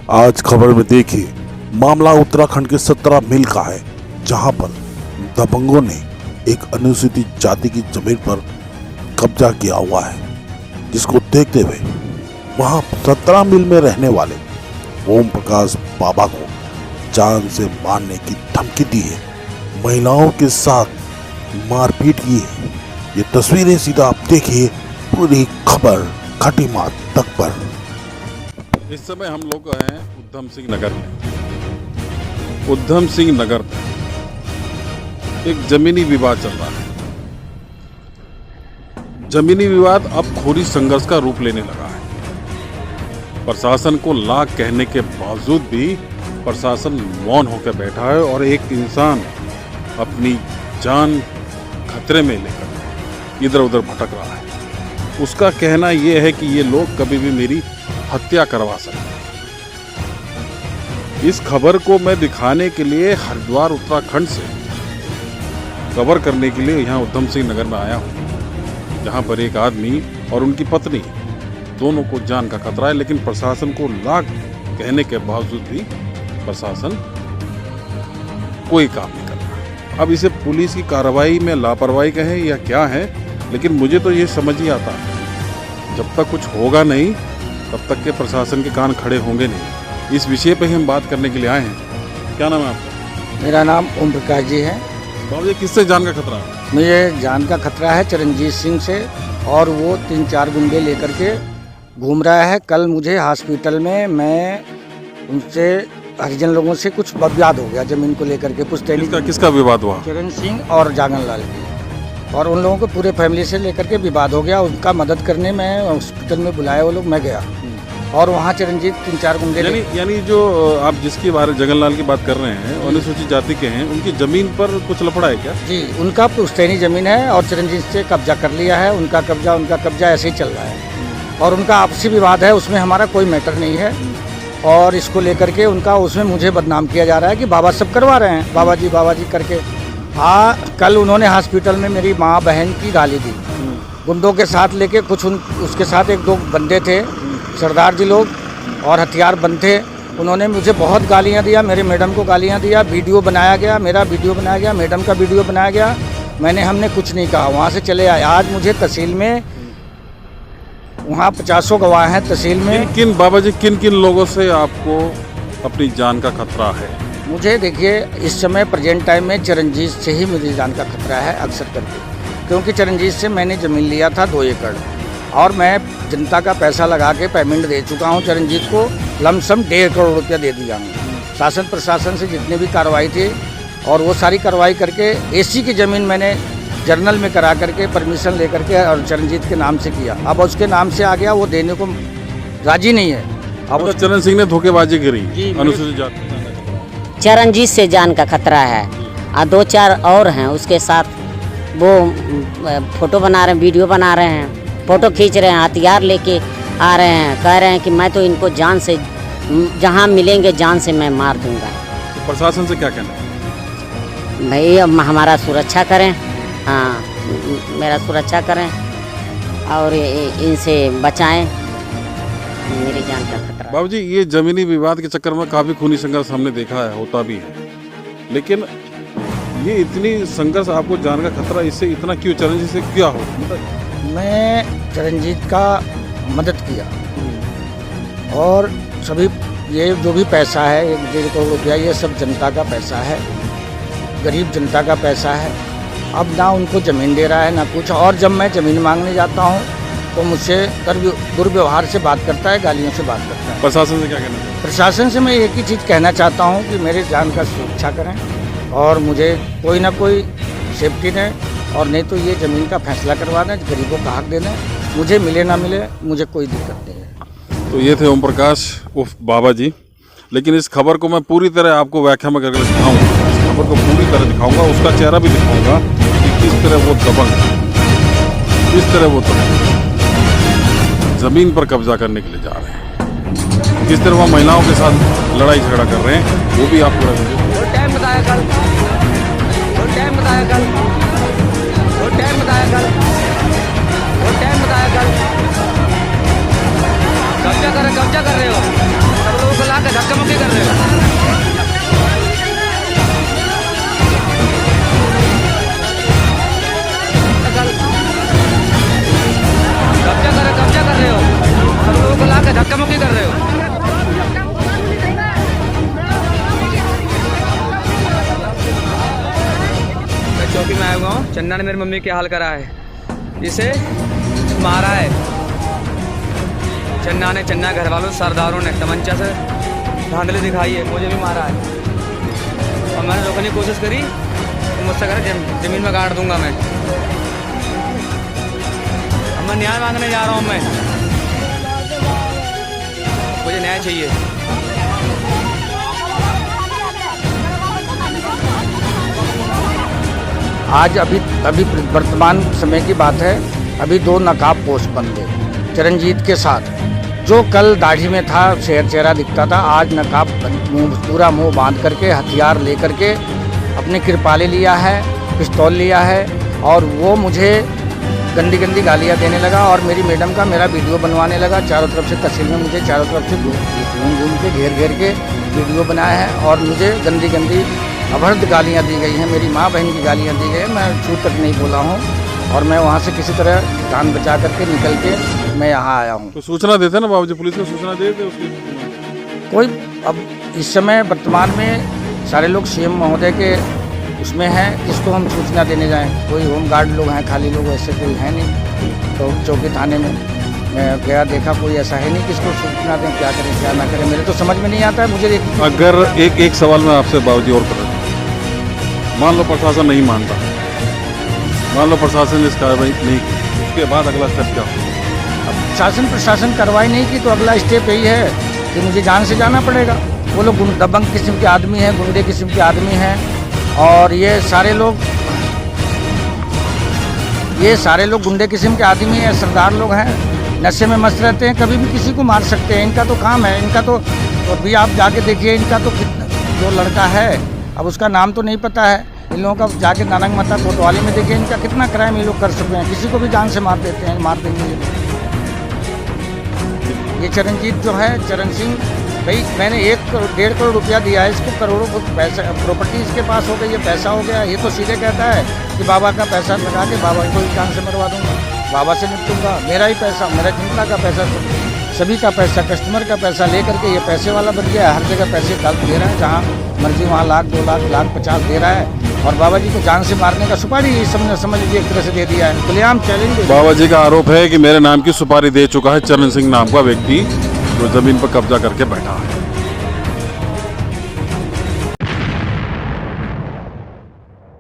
आज खबर में देखिए, मामला उत्तराखंड के 17 मील का है, जहां पर दबंगों ने एक अनुसूचित जाति की जमीन पर कब्जा किया हुआ है, जिसको देखते हुए वहां 17 मील में रहने वाले ओम प्रकाश बाबा को जान से मारने की धमकी दी है। महिलाओं के साथ मारपीट की है। ये तस्वीरें सीधा आप देखिए पूरी खबर खटीमा तक पर। इस समय हम लोग हैं उधम सिंह नगर में। उधम सिंह नगर में एक जमीनी विवाद चल रहा है। जमीनी विवाद अब खोरी संघर्ष का रूप लेने लगा है। प्रशासन को लाख कहने के बावजूद भी प्रशासन मौन होकर बैठा है और एक इंसान अपनी जान खतरे में लेकर इधर उधर भटक रहा है। उसका कहना यह है कि ये लोग कभी भी मेरी हत्या करवा सकते हैं। इस खबर को मैं दिखाने के लिए हरिद्वार उत्तराखंड से कवर करने के लिए यहाँ उधम सिंह नगर में आया हूँ, जहाँ पर एक आदमी और उनकी पत्नी दोनों को जान का खतरा है। लेकिन प्रशासन को लाख कहने के बावजूद भी प्रशासन कोई काम नहीं कर रहा। अब इसे पुलिस की कार्रवाई में लापरवाही कहें या क्या है, लेकिन मुझे तो ये समझ ही आता है, जब तक कुछ होगा नहीं तब तक के प्रशासन के कान खड़े होंगे नहीं। इस विषय पे हम बात करने के लिए आए हैं। क्या नाम है आपका? मेरा नाम ओम प्रकाश जी है। बाबू जी, किससे जान का खतरा है? मुझे जान का खतरा है चरणजीत सिंह से, और वो 3-4 गुंडे लेकर के घूम रहा है। कल मुझे हॉस्पिटल में मैं उनसे हरिजन लोगों से कुछ विवाद हो गया जमीन को लेकर के। पुश्तैनी किसका विवाद हुआ? चरण सिंह और जागन लाल की, और उन लोगों को पूरे फैमिली से लेकर के विवाद हो गया। उनका मदद करने में हॉस्पिटल में बुलाया वो लोग, मैं गया और वहाँ चरणजीत 3-4 गुंडे यानी जो आप जिसकी बारे जगनलाल की बात कर रहे हैं, अनुसूचित जाति के हैं, उनकी जमीन पर कुछ लफड़ा है क्या? जी, उनका पुश्तैनी जमीन है और चरणजीत से कब्जा कर लिया है। उनका कब्जा ऐसे ही चल रहा है और उनका आपसी विवाद है, उसमें हमारा कोई मैटर नहीं है। और इसको लेकर के उसमें मुझे बदनाम किया जा रहा है कि बाबा सब करवा रहे हैं, बाबा जी करके। हाँ, कल उन्होंने हॉस्पिटल में मेरी माँ बहन की गाली दी, गुंडों के साथ लेके कुछ उसके साथ 1-2 बंदे थे, सरदार जी लोग, और हथियार बंद थे। उन्होंने मुझे बहुत गालियाँ दिया, मेरे मैडम को गालियाँ दिया। वीडियो बनाया गया, मेरा वीडियो बनाया गया, मैडम का वीडियो बनाया गया। हमने कुछ नहीं कहा, वहाँ से चले आए। आज मुझे तहसील में, वहाँ 50 गवाह हैं तहसील में। बाबा जी, किन लोगों से आपको अपनी जान का खतरा है? मुझे देखिए, इस समय प्रेजेंट टाइम में चरणजीत से ही मेरी जान का खतरा है अक्सर करके, क्योंकि चरणजीत से मैंने ज़मीन लिया था 2 एकड़, और मैं जनता का पैसा लगा के पेमेंट दे चुका हूं चरणजीत को। लमसम 1.5 करोड़ रुपया दे दिया हूँ। शासन प्रशासन से जितने भी कार्रवाई थी, और वो सारी कार्रवाई करके एसी की ज़मीन मैंने जर्नल में करा करके परमिशन लेकर के और चरणजीत के नाम से किया। अब उसके नाम से आ गया, वो देने को राजी नहीं है। अब चरण सिंह ने धोखेबाजी करी अनुसूचित जाति। चरणजीत से जान का खतरा है, और 2-4 और हैं उसके साथ। वो फोटो बना रहे हैं, वीडियो बना रहे हैं, फोटो खींच रहे हैं, हथियार लेके आ रहे हैं, कह रहे हैं कि मैं तो इनको जान से, जहां मिलेंगे जान से मैं मार दूंगा। तो प्रशासन से क्या कहना है? भाई हमारा सुरक्षा करें, हाँ मेरा सुरक्षा करें और इनसे बचाएं, मेरी जान का खतरा। बाबू जी, ये जमीनी विवाद के चक्कर में काफ़ी खूनी संघर्ष हमने देखा है, होता भी है, लेकिन ये इतनी संघर्ष, आपको जान का खतरा, इससे इतना क्यों? चरणजीत से क्या हो? मैं चरणजीत का मदद किया, और सभी ये जो भी पैसा है 1-1.5 करोड़ रुपया, ये सब जनता का पैसा है, गरीब जनता का पैसा है। अब ना उनको ज़मीन दे रहा है ना कुछ, और जब मैं ज़मीन मांगने जाता हूँ तो मुझसे दुर्व्यवहार से बात करता है, गालियों से बात करता है। प्रशासन से क्या कहना है? प्रशासन से मैं एक ही चीज़ कहना चाहता हूँ कि मेरे जान का सुरक्षा करें, और मुझे कोई ना कोई सेफ्टी दें, और नहीं तो ये ज़मीन का फैसला करवा दें, गरीबों का हक दे दें। मुझे मिले ना मिले, मुझे कोई दिक्कत नहीं है। तो ये थे ओम प्रकाश उर्फ बाबा जी। लेकिन इस खबर को मैं पूरी तरह आपको व्याख्या में करके दिखाऊंगा, इस खबर को पूरी तरह दिखाऊंगा, उसका चेहरा भी दिखाऊंगा कि किस तरह वो दबंग, किस तरह वो ज़मीन पर कब्जा करने के लिए जा रहे हैं, किस तरह वो महिलाओं के साथ लड़ाई झगड़ा कर रहे हैं, वो भी आपको टाइम बताया कल, कब्जा कर रहे हो, सब लोगों को ला के चन्ना ने मेरी मम्मी के हाल करा है, इसे मारा है चन्ना ने, चन्ना घर वालों सरदारों ने तमंचा से धांधली दिखाई है, मुझे भी मारा है और मैंने रोकने की कोशिश करी तो मुझसे कहा जमीन में गाड़ दूंगा मैं। अब मैं न्याय मांगने जा रहा हूँ, मैं मुझे न्याय चाहिए। आज अभी वर्तमान समय की बात है, अभी 2 नकाबपोश बंदे चरणजीत के साथ, जो कल दाढ़ी में था, चेहरा दिखता था, आज नकाब पूरा मुंह बांध करके हथियार लेकर के अपने कृपाले लिया है, पिस्तौल लिया है और वो मुझे गंदी गंदी गालियाँ देने लगा और मेरी मैडम का मेरा वीडियो बनवाने लगा। चारों तरफ से तहसील में मुझे चारों तरफ से घूम के घेर के वीडियो बनाया है और मुझे गंदी गंदी अभद्र गालियाँ दी गई हैं, मेरी माँ बहन की गालियाँ दी गई हैं। मैं छू तक नहीं बोला हूँ और मैं वहाँ से किसी तरह जान बचा करके निकल के मैं यहाँ आया हूँ। तो सूचना देते ना बाबूजी, पुलिस को सूचना देते उसकी? कोई अब इस समय वर्तमान में सारे लोग सीएम महोदय के उसमें हैं, किसको हम सूचना देने जाएं? कोई होमगार्ड लोग हैं, खाली लोग ऐसे कोई है नहीं। तो चौकी थाने में मैं गया, देखा कोई ऐसा है नहीं, किसको सूचना दें, क्या करें क्या ना करें, मेरे तो समझ में नहीं आता है। मुझे अगर एक सवाल मैं आपसे बाबूजी और कर, मान लो प्रशासन नहीं मानता, मान लो प्रशासन ने इस कार्रवाई नहीं की, उसके बाद अगला स्टेप क्या होगा? अब प्रशासन कार्रवाई नहीं की तो अगला स्टेप यही है कि मुझे जान से जाना पड़ेगा। वो लोग दबंग किस्म के आदमी हैं, गुंडे किस्म के आदमी हैं और ये सारे लोग गुंडे किस्म के आदमी हैं, सरदार लोग हैं, नशे में मस्त रहते हैं, कभी भी किसी को मार सकते हैं। इनका तो काम है, इनका तो अभी आप जाके देखिए, इनका तो जो लड़का है, अब उसका नाम तो नहीं पता है, इन लोगों का जाके नानक माता कोतवाली में देखिए इनका कितना क्राइम ये लोग कर सकते हैं, किसी को भी जान से मार देते हैं, मार देंगे। ये चरणजीत जो है, चरण सिंह भाई, मैंने 1-1.5 करोड़ रुपया दिया है इसको, करोड़ों को पैसा प्रॉपर्टी इसके पास हो गई, ये पैसा हो गया। ये तो सीधे कहता है कि बाबा का पैसा लगा के बाबा को ही जान से मरवा दूंगा, बाबा से निपटूंगा, मेरा ही पैसा, मेरा जनता का पैसा, सभी का पैसा, कस्टमर का पैसा लेकर के ये पैसे वाला बन गया। हर जगह पैसे डाल दे रहा है, जहाँ मर्जी वहाँ लाख 2 लाख 1,50,000 दे रहा है और बाबा जी को जान से मारने का सुपारी समझ लीजिए एक तरह से दे दिया है, खुलेआम चैलेंज। बाबा जी का आरोप है कि मेरे नाम की सुपारी दे चुका है चरण सिंह नाम का व्यक्ति, जो जमीन पर कब्जा करके बैठा है।